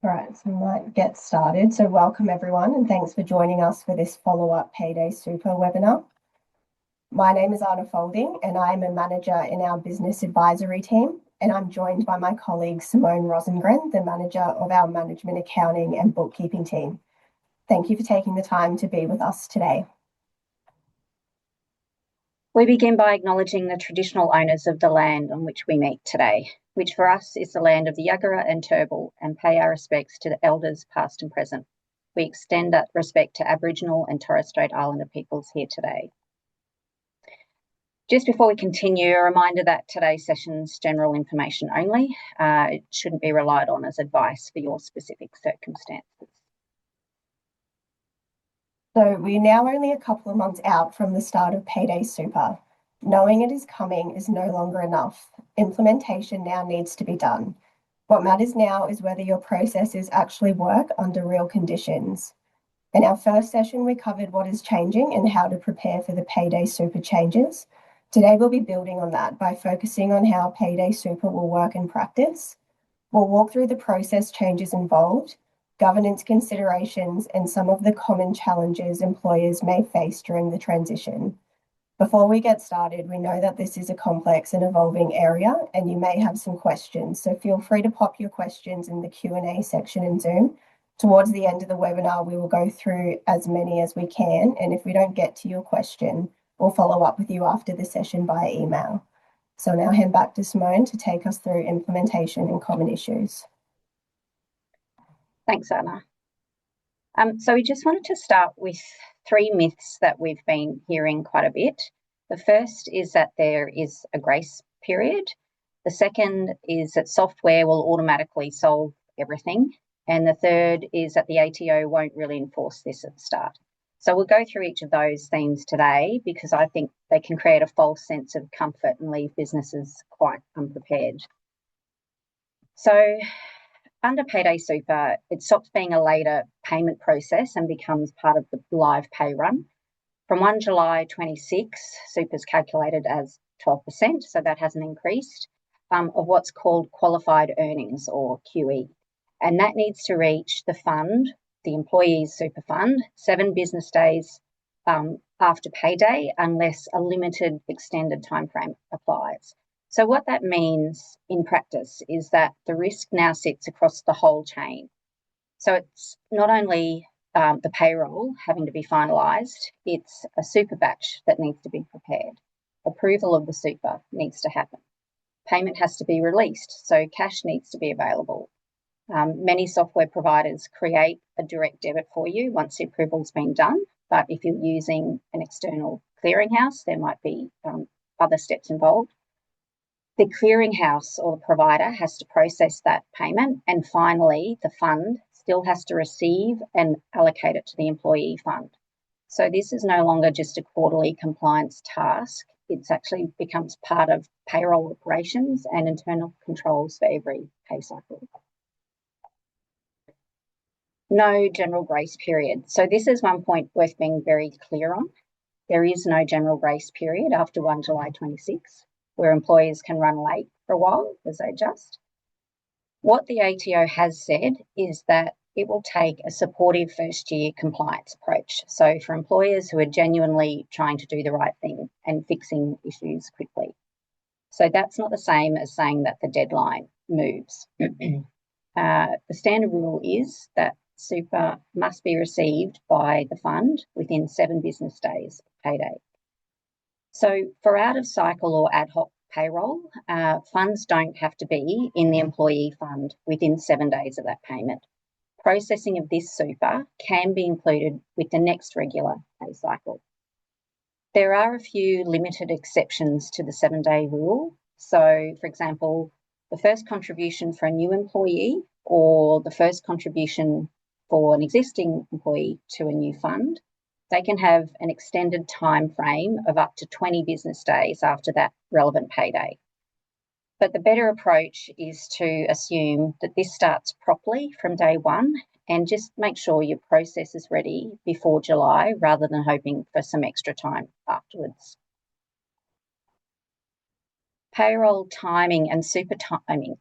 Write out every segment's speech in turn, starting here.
All right, so we might get started. So welcome everyone and thanks for joining us for this follow-up Payday Super webinar. My name is Arna and I'm a manager in our business advisory team, and I'm joined by my colleague Simone Rosengren, the manager of our management accounting and bookkeeping team. Thank you for taking the time to be with us today. We begin by acknowledging the traditional owners of the land on which we meet today, which for us is the land of the Yuggera and Turrbal, and pay our respects to the elders past and present. We extend that respect to Aboriginal and Torres Strait Islander peoples here today. Just before we continue, a reminder that today's session's general information only. It shouldn't be relied on as advice for your specific circumstances. So we're now only a couple of months out from the start of Payday Super. Knowing it is coming is no longer enough. Implementation now needs to be done. What matters now is whether your processes actually work under real conditions. In our first session, we covered what is changing and how to prepare for the Payday Super changes. Today, we'll be building on that by focusing on how Payday Super will work in practice. We'll walk through the process changes involved, governance considerations, and some of the common challenges employers may face during the transition. Before we get started, we know that this is a complex and evolving area, and you may have some questions, so feel free to pop your questions in the Q&A section in Zoom. Towards the end of the webinar, we will go through as many as we can, and if we don't get to your question, we'll follow up with you after the session via email. So now hand back to Simone to take us through implementation and common issues. Thanks, Anna. So we just wanted to start with three myths that we've been hearing quite a bit. The first is that there is a grace period. The second is that software will automatically solve everything. And the third is that the ATO won't really enforce this at the start. So we'll go through each of those themes today because I think they can create a false sense of comfort and leave businesses quite unprepared. So under Payday Super, it stops being a later payment process and becomes part of the live pay run. From 1 July 26, Super is calculated as 12%, so that hasn't increased, of what's called qualified earnings or QE. And that needs to reach the fund, the employee's super fund, 7 business days after payday, unless a limited extended timeframe applies. So what that means in practice is that the risk now sits across the whole chain. So it's not only the payroll having to be finalised, it's a super batch that needs to be prepared. Approval of the super needs to happen. Payment has to be released, so cash needs to be available. Many software providers create a direct debit for you once the approval's been done, but if you're using an external clearinghouse, there might be other steps involved. The clearinghouse or the provider has to process that payment, and finally, the fund still has to receive and allocate it to the employee fund. So this is no longer just a quarterly compliance task. It actually becomes part of payroll operations and internal controls for every pay cycle. No general grace period. So this is one point worth being very clear on. There is no general grace period after 1 July 26. Where employers can run late for a while as they adjust. What the ATO has said is that it will take a supportive first-year compliance approach. So for employers who are genuinely trying to do the right thing and fixing issues quickly. So that's not the same as saying that the deadline moves. The standard rule is that super must be received by the fund within 7 business days of payday. So for out-of-cycle or ad hoc payroll, funds don't have to be in the employee fund within 7 days of that payment. Processing of this super can be included with the next regular pay cycle. There are a few limited exceptions to the 7-day rule. So, for example, the first contribution for a new employee or the first contribution for an existing employee to a new fund, they can have an extended time frame of up to 20 business days after that relevant payday. But the better approach is to assume that this starts properly from day one and just make sure your process is ready before July rather than hoping for some extra time afterwards. Payroll timing and super timing.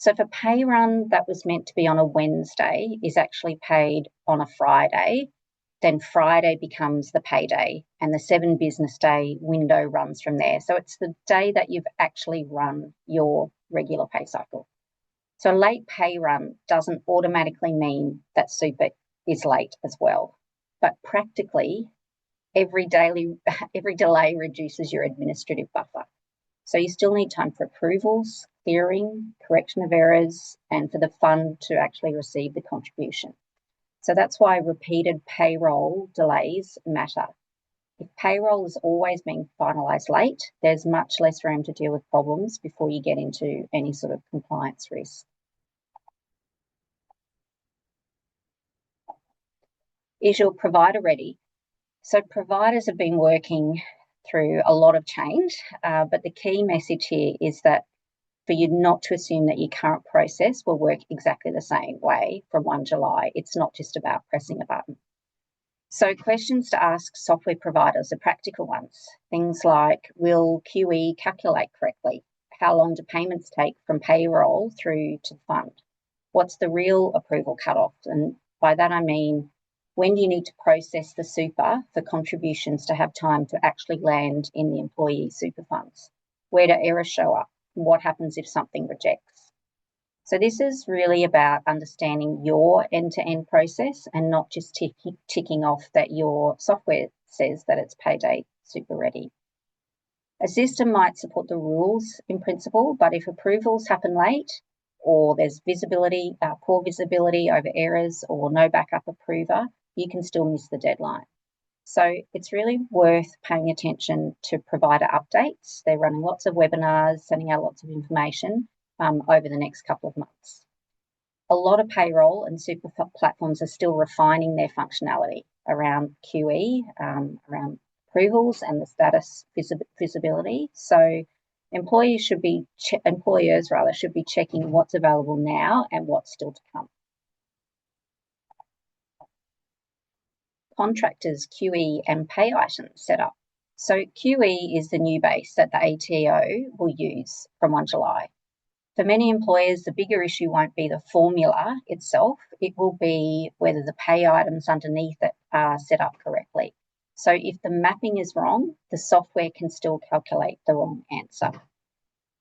So if a pay run that was meant to be on a Wednesday is actually paid on a Friday, then Friday becomes the payday and the 7 business day window runs from there. So it's the day that you've actually run your regular pay cycle. So a late pay run doesn't automatically mean that super is late as well. But practically, every delay reduces your administrative buffer. So you still need time for approvals, clearing, correction of errors, and for the fund to actually receive the contribution. So that's why repeated payroll delays matter. If payroll is always being finalised late, there's much less room to deal with problems before you get into any sort of compliance risk. Is your provider ready? So providers have been working through a lot of change, but the key message here is that for you not to assume that your current process will work exactly the same way from 1 July. It's not just about pressing a button. So questions to ask software providers are practical ones. Things like, will QE calculate correctly? How long do payments take from payroll through to the fund? What's the real approval cutoff? And by that I mean, when do you need to process the super for contributions to have time to actually land in the employee super funds? Where do errors show up? What happens if something rejects? So this is really about understanding your end-to-end process and not just ticking off that your software says that it's Payday Super ready. A system might support the rules in principle, but if approvals happen late or there's visibility, poor visibility over errors or no backup approver, you can still miss the deadline. So it's really worth paying attention to provider updates. They're running lots of webinars, sending out lots of information over the next couple of months. A lot of payroll and super platforms are still refining their functionality around QE, around approvals and the status visibility. So employers should be checking what's available now and what's still to come. Contractors, QE and pay items set up. So QE is the new base that the ATO will use from 1 July. For many employers, the bigger issue won't be the formula itself, it will be whether the pay items underneath it are set up correctly. So if the mapping is wrong, the software can still calculate the wrong answer.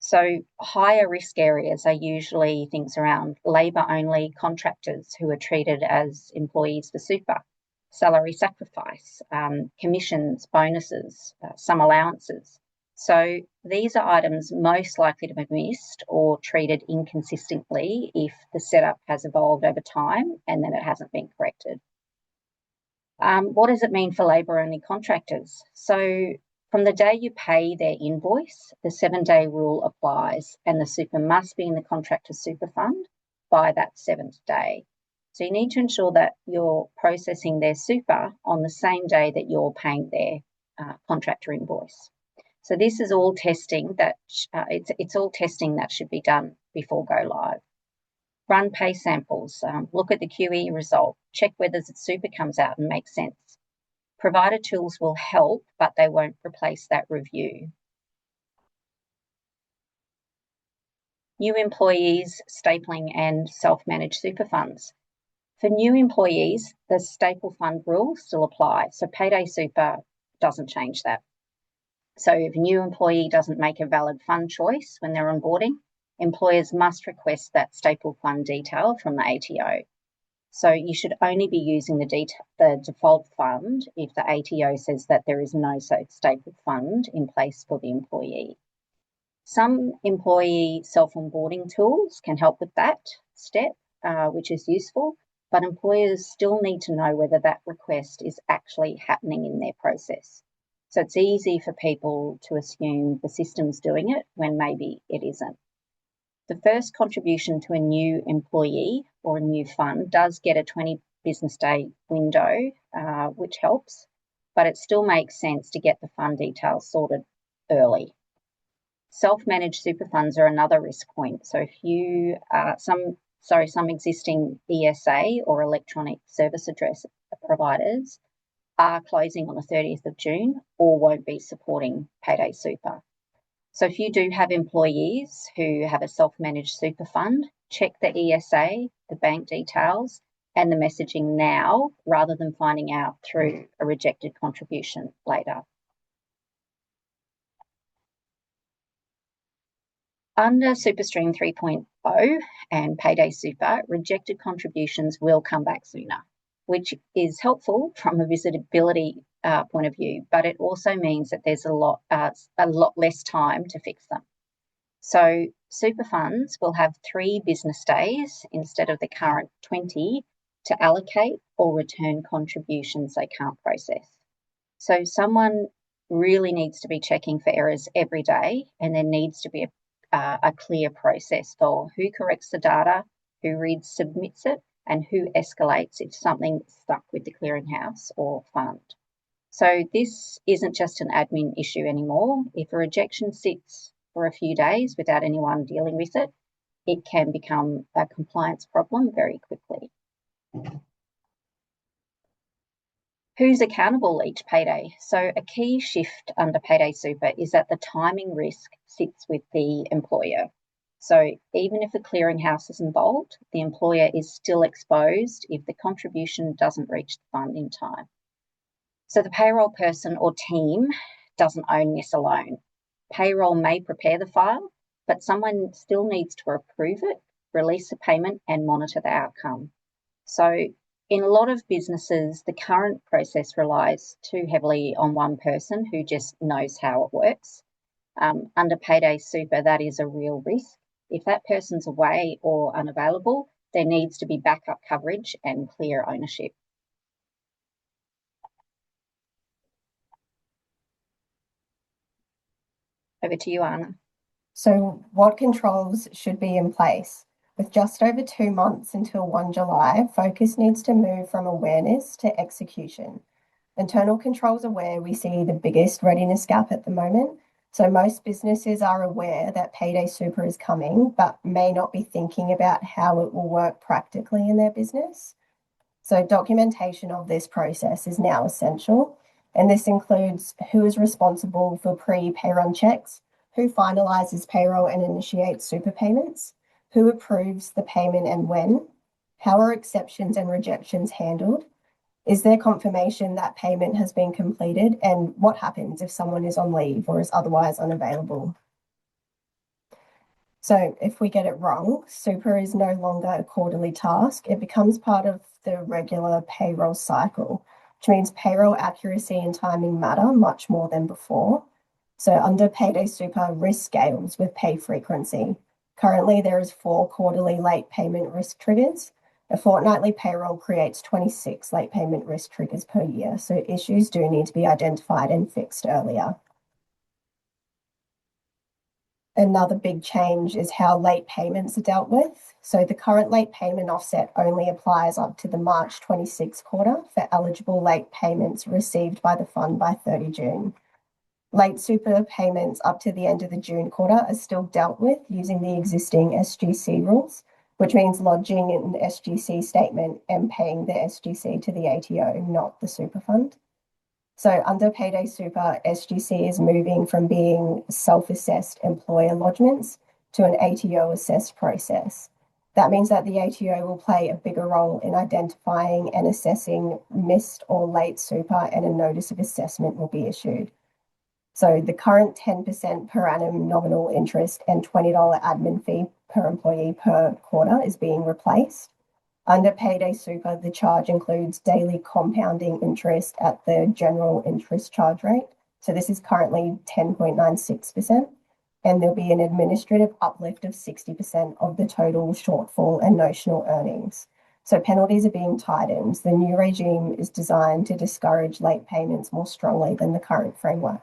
So higher risk areas are usually things around labour-only contractors who are treated as employees for super, salary sacrifice, commissions, bonuses, some allowances. So these are items most likely to be missed or treated inconsistently if the setup has evolved over time and then it hasn't been corrected. What does it mean for labour-only contractors? So from the day you pay their invoice, the 7-day rule applies and the super must be in the contractor's super fund by that 7th day. So you need to ensure that you're processing their super on the same day that you're paying their contractor invoice. So this is all testing that it's all testing that should be done before go live. Run pay samples, look at the QE result, check whether the super comes out and makes sense. Provider tools will help, but they won't replace that review. New employees, stapling and self-managed super funds. For new employees, the staple fund rules still apply. So Payday Super doesn't change that. So if a new employee doesn't make a valid fund choice when they're onboarding, employers must request that staple fund detail from the ATO. So you should only be using the default fund if the ATO says that there is no staple fund in place for the employee. Some employee self-onboarding tools can help with that step, which is useful, but employers still need to know whether that request is actually happening in their process. So it's easy for people to assume the system's doing it when maybe it isn't. The first contribution to a new employee or a new fund does get a 20 business day window, which helps, but it still makes sense to get the fund details sorted early. Self-managed super funds are another risk point. So if you some existing ESA or electronic service address providers are closing on the 30th of June or won't be supporting Payday Super. So if you do have employees who have a self-managed super fund, check the ESA, the bank details, and the messaging now rather than finding out through a rejected contribution later. Under SuperStream 3.0 and Payday Super, rejected contributions will come back sooner, which is helpful from a visibility point of view, but it also means that there's a lot less time to fix them. So super funds will have 3 business days instead of the current 20 to allocate or return contributions they can't process. So someone really needs to be checking for errors every day, and there needs to be a clear process for who corrects the data, who reads, submits it, and who escalates if something's stuck with the clearinghouse or fund. So this isn't just an admin issue anymore. If a rejection sits for a few days without anyone dealing with it, it can become a compliance problem very quickly. Who's accountable each payday? So a key shift under Payday Super is that the timing risk sits with the employer. So even if the clearinghouse is involved, the employer is still exposed if the contribution doesn't reach the fund in time. So the payroll person or team doesn't own this alone. Payroll may prepare the file, but someone still needs to approve it, release the payment, and monitor the outcome. So in a lot of businesses, the current process relies too heavily on one person who just knows how it works. Under Payday Super, that is a real risk. If that person's away or unavailable, there needs to be backup coverage and clear ownership. Over to you, Arna. So, what controls should be in place? With just over 2 months until 1 July, focus needs to move from awareness to execution. Internal controls are where we see the biggest readiness gap at the moment. So, most businesses are aware that Payday Super is coming, but may not be thinking about how it will work practically in their business. So, documentation of this process is now essential. And this includes who is responsible for pre-pay-run checks, who finalizes payroll and initiates super payments, who approves the payment and when, how are exceptions and rejections handled, is there confirmation that payment has been completed, and what happens if someone is on leave or is otherwise unavailable. So if we get it wrong, super is no longer a quarterly task. It becomes part of the regular payroll cycle, which means payroll accuracy and timing matter much more than before. So under Payday Super, risk scales with pay frequency. Currently, there is 4 quarterly late payment risk triggers. A fortnightly payroll creates 26 late payment risk triggers per year. So issues do need to be identified and fixed earlier. Another big change is how late payments are dealt with. So the current late payment offset only applies up to the March 26 quarter for eligible late payments received by the fund by 30 June. Late super payments up to the end of the June quarter are still dealt with using the existing SGC rules, which means lodging an SGC statement and paying the SGC to the ATO, not the super fund. So under Payday Super, SGC is moving from being self-assessed employer lodgements to an ATO-assessed process. That means that the ATO will play a bigger role in identifying and assessing missed or late super, and a notice of assessment will be issued. So the current 10% per annum nominal interest and $20 admin fee per employee per quarter is being replaced. Under Payday Super, the charge includes daily compounding interest at the general interest charge rate. So this is currently 10.96%, and there'll be an administrative uplift of 60% of the total shortfall and notional earnings. So penalties are being tightened. The new regime is designed to discourage late payments more strongly than the current framework.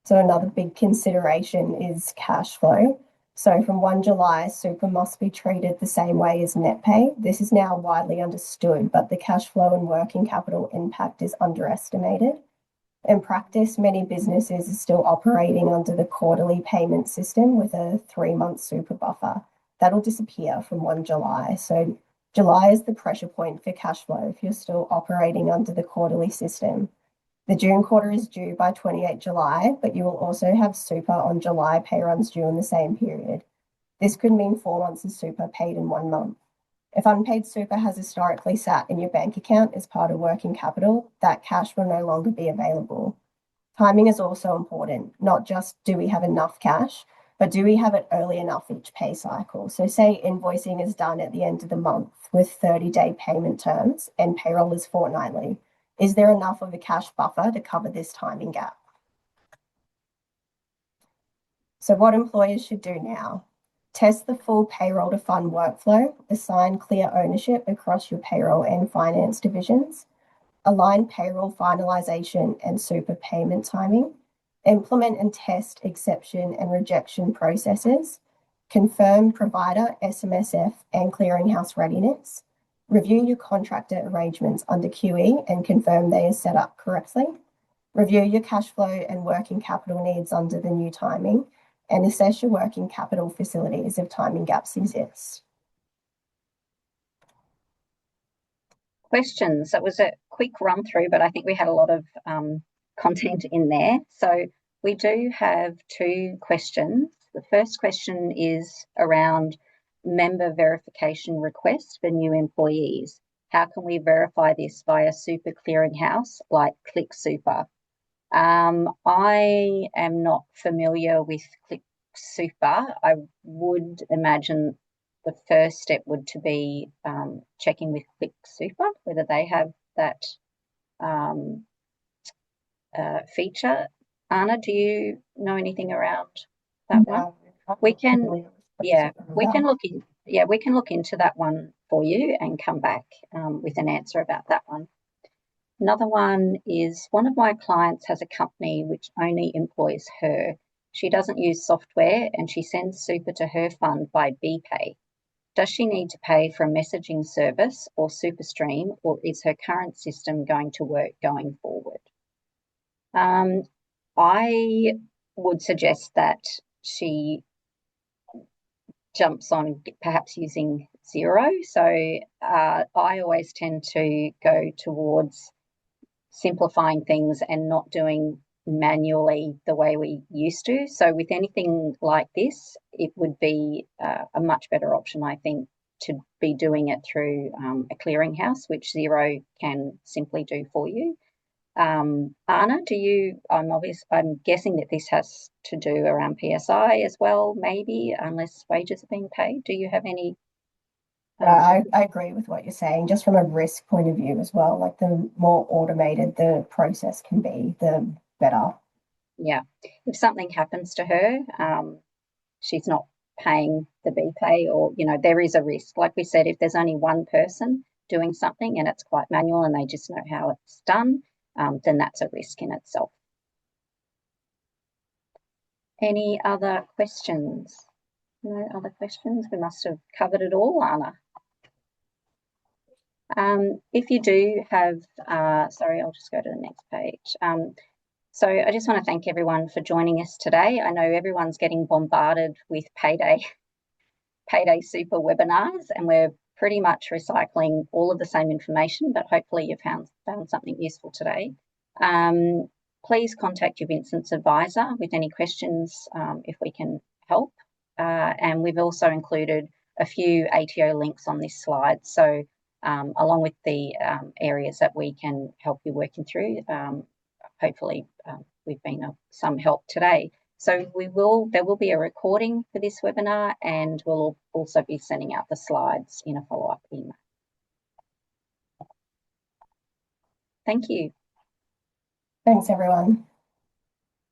So another big consideration is cash flow. So from 1 July, super must be treated the same way as net pay. This is now widely understood, but the cash flow and working capital impact is underestimated. In practice, many businesses are still operating under the quarterly payment system with a 3-month super buffer. That'll disappear from 1 July. So July is the pressure point for cash flow if you're still operating under the quarterly system. The June quarter is due by 28 July, but you will also have super on July pay runs due in the same period. This could mean 4 months of super paid in 1 month. If unpaid super has historically sat in your bank account as part of working capital, that cash will no longer be available. Timing is also important, not just do we have enough cash, but do we have it early enough each pay cycle? So say invoicing is done at the end of the month with 30-day payment terms and payroll is fortnightly. Is there enough of a cash buffer to cover this timing gap? So what employers should do now: test the full payroll to fund workflow, assign clear ownership across your payroll and finance divisions, align payroll finalization and super payment timing, implement and test exception and rejection processes, confirm provider SMSF and clearinghouse readiness, review your contractor arrangements under QE and confirm they are set up correctly, review your cash flow and working capital needs under the new timing, and assess your working capital facilities if timing gaps exist. Questions. That was a quick run through, but I think we had a lot of content in there. So we do have 2 questions. The first question is around member verification requests for new employees. How can we verify this via super clearinghouse like Click Super? I am not familiar with Click Super. I would imagine the first step would to be checking with Click Super whether they have that feature. Anna, do you know anything around that one? We can, yeah, we can look in. Yeah, we can look into that one for you and come back with an answer about that one. Another one is, one of my clients has a company which only employs her. She doesn't use software and she sends super to her fund by BPay. Does she need to pay for a messaging service or SuperStream, or is her current system going to work going forward? I would suggest that she jumps on perhaps using Xero. So I always tend to go towards simplifying things and not doing manually the way we used to. So with anything like this, it would be a much better option, I think, to be doing it through a clearinghouse, which Xero can simply do for you. Arna, I'm guessing that this has to do around PSI as well, maybe, unless wages are being paid. Do you have any? I agree with what you're saying, just from a risk point of view as well. Like the more automated the process can be, the better. Yeah. If something happens to her, she's not paying the BPay, or, there is a risk. Like we said, if there's only one person doing something and it's quite manual and they just know how it's done, then that's a risk in itself. Any other questions? No other questions? We must have covered it all, Anna. If you do have, sorry, I'll just go to the next page. So I just want to thank everyone for joining us today. I know everyone's getting bombarded with Payday Super webinars, and we're pretty much recycling all of the same information, but hopefully you found something useful today. Please contact your Vincent's advisor with any questions if we can help. And we've also included a few ATO links on this slide. So along with the areas that we can help you working through, hopefully we've been of some help today. So there will be a recording for this webinar, and we'll also be sending out the slides in a follow-up email. Thank you. Thanks, everyone.